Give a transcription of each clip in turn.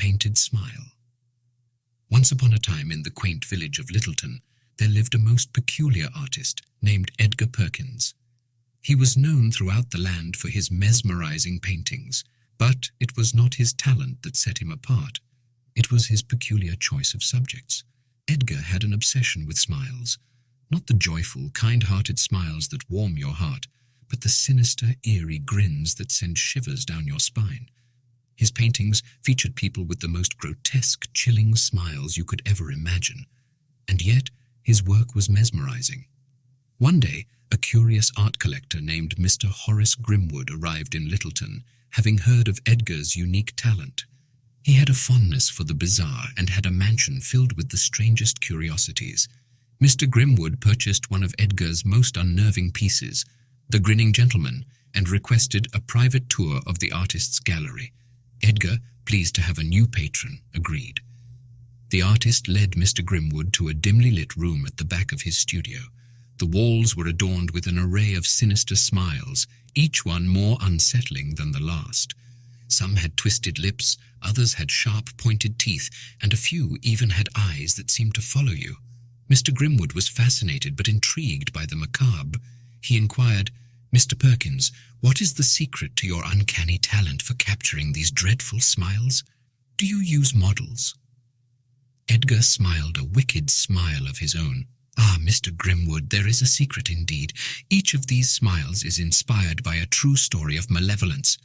painted smile. Once upon a time in the quaint village of Littleton, there lived a most peculiar artist named Edgar Perkins. He was known throughout the land for his mesmerizing paintings, but it was not his talent that set him apart. It was his peculiar choice of subjects. Edgar had an obsession with smiles, not the joyful, kind-hearted smiles that warm your heart, but the sinister, eerie grins that send shivers down your spine. His paintings featured people with the most grotesque, chilling smiles you could ever imagine, and yet his work was mesmerizing. One day, a curious art collector named Mr. Horace Grimwood arrived in Littleton, having heard of Edgar's unique talent. He had a fondness for the bizarre and had a mansion filled with the strangest curiosities. Mr. Grimwood purchased one of Edgar's most unnerving pieces, The Grinning Gentleman, and requested a private tour of the artist's gallery. Edgar, pleased to have a new patron, agreed. The artist led Mr. Grimwood to a dimly lit room at the back of his studio. The walls were adorned with an array of sinister smiles, each one more unsettling than the last. Some had twisted lips, others had sharp, pointed teeth, and a few even had eyes that seemed to follow you. Mr. Grimwood was fascinated but intrigued by the macabre. He inquired, "Mr. Perkins, what is the secret to your uncanny talent for capturing these dreadful smiles? Do you use models?" Edgar smiled a wicked smile of his own. "Ah, Mr. Grimwood, there is a secret indeed. Each of these smiles is inspired by a true story of malevolence.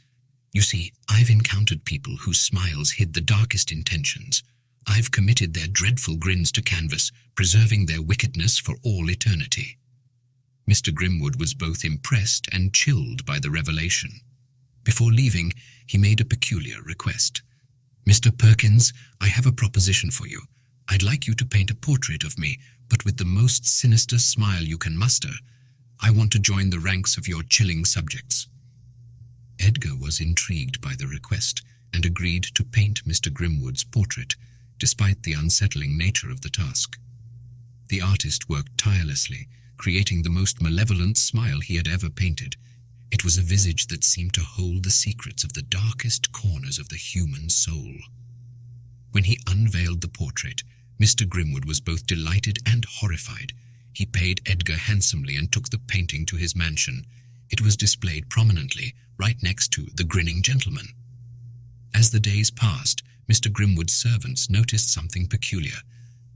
You see, I've encountered people whose smiles hid the darkest intentions. I've committed their dreadful grins to canvas, preserving their wickedness for all eternity." Mr. Grimwood was both impressed and chilled by the revelation. Before leaving, he made a peculiar request. "Mr. Perkins, I have a proposition for you. I'd like you to paint a portrait of me, but with the most sinister smile you can muster. I want to join the ranks of your chilling subjects." Edgar was intrigued by the request and agreed to paint Mr. Grimwood's portrait, despite the unsettling nature of the task. The artist worked tirelessly, creating the most malevolent smile he had ever painted. It was a visage that seemed to hold the secrets of the darkest corners of the human soul. When he unveiled the portrait, Mr. Grimwood was both delighted and horrified. He paid Edgar handsomely and took the painting to his mansion. It was displayed prominently, right next to The Grinning Gentleman. As the days passed, Mr. Grimwood's servants noticed something peculiar.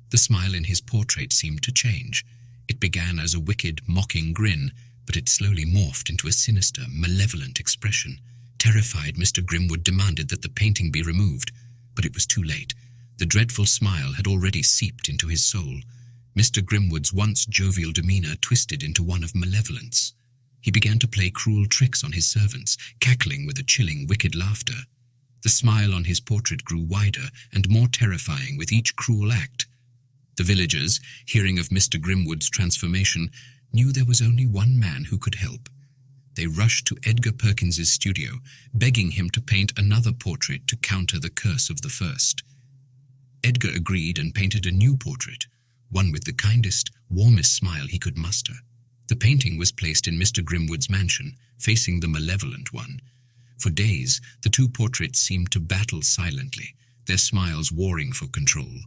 The smile in his portrait seemed to change. It began as a wicked, mocking grin, but it slowly morphed into a sinister, malevolent expression. Terrified, Mr. Grimwood demanded that the painting be removed, but it was too late. The dreadful smile had already seeped into his soul. Mr. Grimwood's once jovial demeanor twisted into one of malevolence. He began to play cruel tricks on his servants, cackling with a chilling, wicked laughter. The smile on his portrait grew wider and more terrifying with each cruel act. The villagers, hearing of Mr. Grimwood's transformation, knew there was only one man who could help. They rushed to Edgar Perkins's studio, begging him to paint another portrait to counter the curse of the first. Edgar agreed and painted a new portrait, one with the kindest, warmest smile he could muster. The painting was placed in Mr. Grimwood's mansion, facing the malevolent one. For days, the two portraits seemed to battle silently, their smiles warring for control.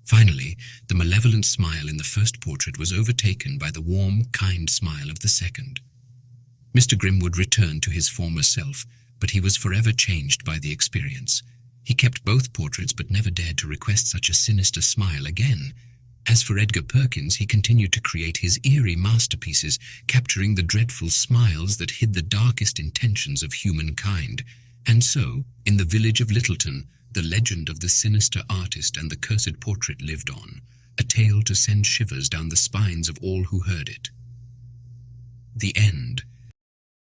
Finally, the malevolent smile in the first portrait was overtaken by the warm, kind smile of the second. Mr. Grimwood returned to his former self, but he was forever changed by the experience. He kept both portraits but never dared to request such a sinister smile again. As for Edgar Perkins, he continued to create his eerie masterpieces, capturing the dreadful smiles that hid the darkest intentions of humankind. And so, in the village of Littleton, the legend of the sinister artist and the cursed portrait lived on, a tale to send shivers down the spines of all who heard it. The end.